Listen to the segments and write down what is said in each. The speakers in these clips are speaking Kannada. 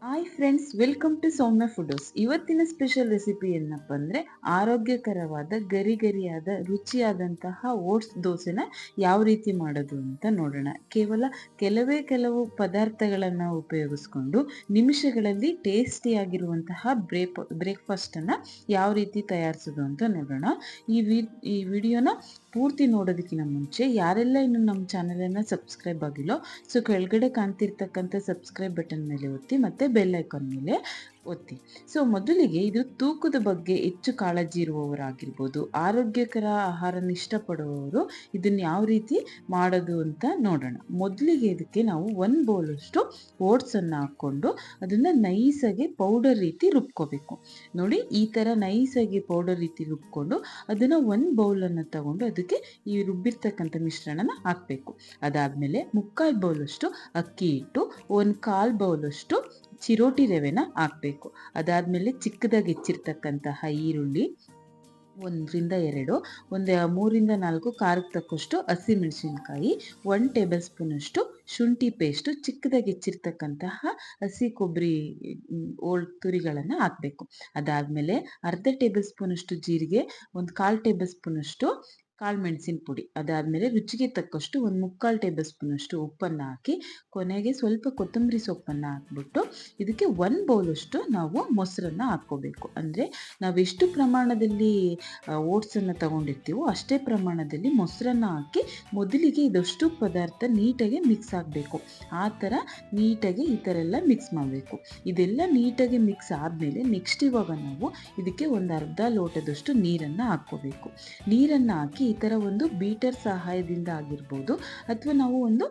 Hi friends, welcome to Soumya foods. ಇವತ್ತಿನ ಸ್ಪೆಷಲ್ ರೆಸಿಪಿ ಏನಪ್ಪ ಅಂದರೆ ಆರೋಗ್ಯಕರವಾದ ಗರಿಗರಿಯಾದ ರುಚಿಯಾದಂತಹ ಓಟ್ಸ್ ದೋಸೆನ ಯಾವ ರೀತಿ ಮಾಡೋದು ಅಂತ ನೋಡೋಣ. ಕೇವಲ ಕೆಲವು ಪದಾರ್ಥಗಳನ್ನು ಉಪಯೋಗಿಸ್ಕೊಂಡು ನಿಮಿಷಗಳಲ್ಲಿ ಟೇಸ್ಟಿಯಾಗಿರುವಂತಹ ಬ್ರೇಕ್ಫಾಸ್ಟನ್ನು ಯಾವ ರೀತಿ ತಯಾರಿಸೋದು ಅಂತ ನೋಡೋಣ. ಈ ವಿಡಿಯೋನ ಪೂರ್ತಿ ನೋಡೋದಕ್ಕಿಂತ ಮುಂಚೆ ಯಾರೆಲ್ಲ ಇನ್ನು ನಮ್ಮ ಚಾನಲನ್ನು ಸಬ್ಸ್ಕ್ರೈಬ್ ಆಗಿಲ್ಲೋ, ಸೊ ಕೆಳಗಡೆ ಕಾಣ್ತಿರ್ತಕ್ಕಂಥ ಸಬ್ಸ್ಕ್ರೈಬ್ ಬಟನ್ ಮೇಲೆ ಒತ್ತಿ ಮತ್ತು ಬೆಲ್ ಐಕಾನ್ ಮೇಲೆ ಒತ್ತಿ. ಸೊ ಮೊದಲಿಗೆ ಇದು ತೂಕದ ಬಗ್ಗೆ ಹೆಚ್ಚು ಕಾಳಜಿ ಇರುವವರಾಗಿರ್ಬೋದು, ಆರೋಗ್ಯಕರ ಆಹಾರನ ಇಷ್ಟಪಡುವವರು ಇದನ್ನ ಯಾವ ರೀತಿ ಮಾಡೋದು ಅಂತ ನೋಡೋಣ. ಮೊದಲಿಗೆ ಇದಕ್ಕೆ ನಾವು 1 ಬೌಲಷ್ಟು ಓಟ್ಸನ್ನು ಹಾಕ್ಕೊಂಡು ಅದನ್ನು ನೈಸಾಗಿ ಪೌಡರ್ ರೀತಿ ರುಬ್ಕೋಬೇಕು. ನೋಡಿ, ಈ ಥರ ನೈಸಾಗಿ ಪೌಡರ್ ರೀತಿ ರುಬ್ಕೊಂಡು ಅದನ್ನು 1 ಬೌಲನ್ನು ತಗೊಂಡು ಅದಕ್ಕೆ ಈ ರುಬ್ಬಿರ್ತಕ್ಕಂಥ ಮಿಶ್ರಣನ ಹಾಕಬೇಕು. ಅದಾದಮೇಲೆ 3/4 ಬೌಲಷ್ಟು ಅಕ್ಕಿ ಹಿಟ್ಟು, 1/4 ಬೌಲಷ್ಟು ಚಿರೋಟಿ ರವೆನ ಹಾಕಬೇಕು. ಅದಾದಮೇಲೆ ಚಿಕ್ಕದಾಗಿ ಹೆಚ್ಚಿರ್ತಕ್ಕಂತಹ ಈರುಳ್ಳಿ 1-2, 3-4 ಖಾರಕ್ಕೆ ತಕ್ಕಷ್ಟು ಹಸಿಮೆಣಸಿನ್ಕಾಯಿ, 1 ಟೇಬಲ್ ಸ್ಪೂನಷ್ಟು ಶುಂಠಿ ಪೇಸ್ಟು, ಚಿಕ್ಕದಾಗಿ ಹೆಚ್ಚಿರ್ತಕ್ಕಂತಹ ಹಸಿ ಕೊಬ್ಬರಿ ತುರಿಗಳನ್ನು ಹಾಕಬೇಕು. ಅದಾದಮೇಲೆ ಅರ್ಧ ಟೇಬಲ್ ಸ್ಪೂನಷ್ಟು ಜೀರಿಗೆ, 1/4 ಟೇಬಲ್ ಸ್ಪೂನಷ್ಟು ಕಾಳು ಮೆಣಸಿನ ಪುಡಿ, ಅದಾದಮೇಲೆ ರುಚಿಗೆ ತಕ್ಕಷ್ಟು 1/3 ಟೇಬಲ್ ಸ್ಪೂನಷ್ಟು ಉಪ್ಪನ್ನು ಹಾಕಿ ಕೊನೆಗೆ ಸ್ವಲ್ಪ ಕೊತ್ತಂಬರಿ ಸೊಪ್ಪನ್ನು ಹಾಕ್ಬಿಟ್ಟು ಇದಕ್ಕೆ 1 ಬೌಲಷ್ಟು ನಾವು ಮೊಸರನ್ನು ಹಾಕ್ಕೋಬೇಕು. ಅಂದರೆ ನಾವೆಷ್ಟು ಪ್ರಮಾಣದಲ್ಲಿ ಓಟ್ಸನ್ನು ತಗೊಂಡಿರ್ತೀವೋ ಅಷ್ಟೇ ಪ್ರಮಾಣದಲ್ಲಿ ಮೊಸರನ್ನು ಹಾಕಿ ಮೊದಲಿಗೆ ಇದಷ್ಟು ಪದಾರ್ಥ ನೀಟಾಗಿ ಮಿಕ್ಸ್ ಆಗಬೇಕು. ಆ ಥರ ನೀಟಾಗಿ ಈ ಥರ ಎಲ್ಲ ಮಿಕ್ಸ್ ಮಾಡಬೇಕು. ಇದೆಲ್ಲ ನೀಟಾಗಿ ಮಿಕ್ಸ್ ಆದಮೇಲೆ ನೆಕ್ಸ್ಟ್ ಇವಾಗ ನಾವು ಇದಕ್ಕೆ ಒಂದು ಅರ್ಧ ಲೋಟದಷ್ಟು ನೀರನ್ನು ಹಾಕ್ಕೋಬೇಕು. ನೀರನ್ನು ಹಾಕಿ ಈ ಥರ ಒಂದು ಬೀಟರ್ ಸಹಾಯದಿಂದ ಆಗಿರ್ಬೋದು ಅಥವಾ ನಾವು ಒಂದು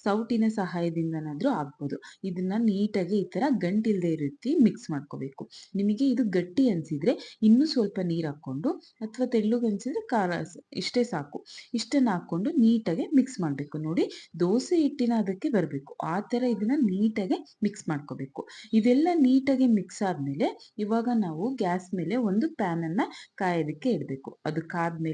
ಸೌಟಿನ ಸಹಾಯದಿಂದನಾದರೂ ಆಗ್ಬೋದು. ಇದನ್ನು ನೀಟಾಗಿ ಈ ಥರ ಗಂಟಿಲ್ಲದೆ ರೀತಿ ಮಿಕ್ಸ್ ಮಾಡ್ಕೋಬೇಕು. ನಿಮಗೆ ಇದು ಗಟ್ಟಿ ಅನಿಸಿದರೆ ಇನ್ನೂ ಸ್ವಲ್ಪ ನೀರು ಹಾಕ್ಕೊಂಡು, ಅಥವಾ ತೆಳ್ಳಗೆ ಅನಿಸಿದ್ರೆ ಇಷ್ಟೇ ಸಾಕು, ಇಷ್ಟನ್ನು ಹಾಕ್ಕೊಂಡು ನೀಟಾಗಿ ಮಿಕ್ಸ್ ಮಾಡಬೇಕು. ನೋಡಿ, ದೋಸೆ ಹಿಟ್ಟಿನ ಅದಕ್ಕೆ ಬರಬೇಕು, ಆ ಥರ ಇದನ್ನು ನೀಟಾಗಿ ಮಿಕ್ಸ್ ಮಾಡ್ಕೋಬೇಕು. ಇದೆಲ್ಲ ನೀಟಾಗಿ ಮಿಕ್ಸ್ ಆದಮೇಲೆ ಇವಾಗ ನಾವು ಗ್ಯಾಸ್ ಮೇಲೆ ಒಂದು ಪ್ಯಾನನ್ನು ಕಾಯೋದಕ್ಕೆ ಇಡಬೇಕು. ಅದು ಕಾದ್ಮೇಲೆ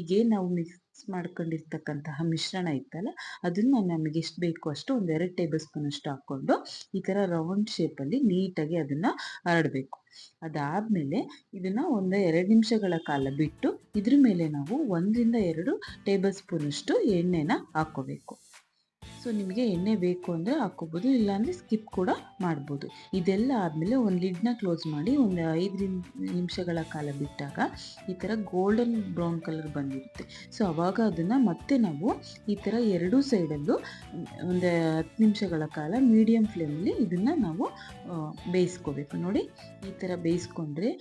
ಈಗ ನಾವು ಮಿಕ್ಸ್ ಮಾಡ್ಕೊಂಡಿರ್ತಕ್ಕಂತಹ ಮಿಶ್ರಣ ಇತ್ತಲ್ಲ, ಅದನ್ನು ನಮಗೆ ಎಷ್ಟು ಬೇಕು ಅಷ್ಟು 1-2 ಟೇಬಲ್ ಸ್ಪೂನ್ ಅಷ್ಟು ಹಾಕ್ಕೊಂಡು ಈ ಥರ ರೌಂಡ್ ಶೇಪಲ್ಲಿ ನೀಟಾಗಿ ಅದನ್ನು ಹರಡಬೇಕು. ಅದಾದಮೇಲೆ ಇದನ್ನು 1-2 ನಿಮಿಷಗಳ ಕಾಲ ಬಿಟ್ಟು ಇದ್ರ ಮೇಲೆ ನಾವು 1-2 ಟೇಬಲ್ ಸ್ಪೂನ್ ಅಷ್ಟು ಎಣ್ಣೆನ ಹಾಕ್ಕೋಬೇಕು. ಸೊ ನಿಮಗೆ ಎಣ್ಣೆ ಬೇಕು ಅಂದರೆ ಹಾಕ್ಕೋಬೋದು, ಇಲ್ಲಾಂದರೆ ಸ್ಕಿಪ್ ಕೂಡ ಮಾಡ್ಬೋದು. ಇದೆಲ್ಲ ಆದಮೇಲೆ ಒಂದು ಲಿಡ್ನ ಕ್ಲೋಸ್ ಮಾಡಿ 5 ನಿಮಿಷಗಳ ಕಾಲ ಬಿಟ್ಟಾಗ ಈ ಥರ ಗೋಲ್ಡನ್ ಬ್ರೌನ್ ಕಲರ್ ಬಂದಿರುತ್ತೆ. ಸೊ ಆವಾಗ ಅದನ್ನು ಮತ್ತೆ ನಾವು ಈ ಥರ ಎರಡೂ ಸೈಡಲ್ಲೂ 10 ನಿಮಿಷಗಳ ಕಾಲ ಮೀಡಿಯಮ್ ಫ್ಲೇಮಲ್ಲಿ ಇದನ್ನು ನಾವು ಬೇಯಿಸ್ಕೋಬೇಕು. ನೋಡಿ, ಈ ಥರ ಬೇಯಿಸ್ಕೊಂಡ್ರೆ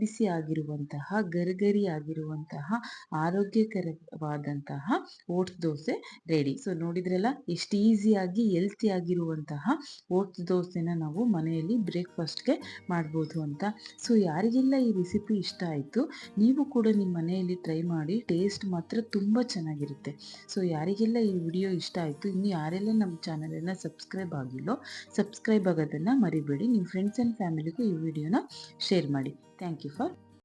ಬಿಸಿ ಆಗಿರುವಂತಹ ಗರಿಗರಿ ಆಗಿರುವಂತಹ ಆರೋಗ್ಯಕರವಾದಂತಹ ಓಟ್ಸ್ ದೋಸೆ ರೆಡಿ. ಸೊ ನೋಡಿದ್ರಲ್ಲ, ಎಷ್ಟು ಈಸಿಯಾಗಿ ಹೆಲ್ತಿ ಆಗಿರುವಂತಹ ಓಟ್ಸ್ ದೋಸೆನ ನಾವು ಮನೆಯಲ್ಲಿ ಬ್ರೇಕ್ಫಾಸ್ಟ್ಗೆ ಮಾಡ್ಬೋದು ಅಂತ. ಸೊ ಯಾರಿಗೆಲ್ಲ ಈ ರೆಸಿಪಿ ಇಷ್ಟ ಆಯಿತು, ನೀವು ಕೂಡ ನಿಮ್ಮ ಮನೆಯಲ್ಲಿ ಟ್ರೈ ಮಾಡಿ, ಟೇಸ್ಟ್ ಮಾತ್ರ ತುಂಬ ಚೆನ್ನಾಗಿರುತ್ತೆ. ಸೊ ಯಾರಿಗೆಲ್ಲ ಈ ವಿಡಿಯೋ ಇಷ್ಟ ಆಯಿತು, ಇನ್ನು ಯಾರೆಲ್ಲ ನಮ್ಮ ಚಾನಲನ್ನು ಸಬ್ಸ್ಕ್ರೈಬ್ ಆಗಿಲ್ಲೋ ಸಬ್ಸ್ಕ್ರೈಬ್ ಆಗೋದನ್ನು ಮರಿಬೇಡಿ. ನಿಮ್ಮ ಫ್ರೆಂಡ್ಸ್ ಆ್ಯಂಡ್ ಫ್ಯಾಮಿಲಿಗೂ ಈ ವಿಡಿಯೋನ ಶೇರ್ ಮಾಡಿ. Thank you for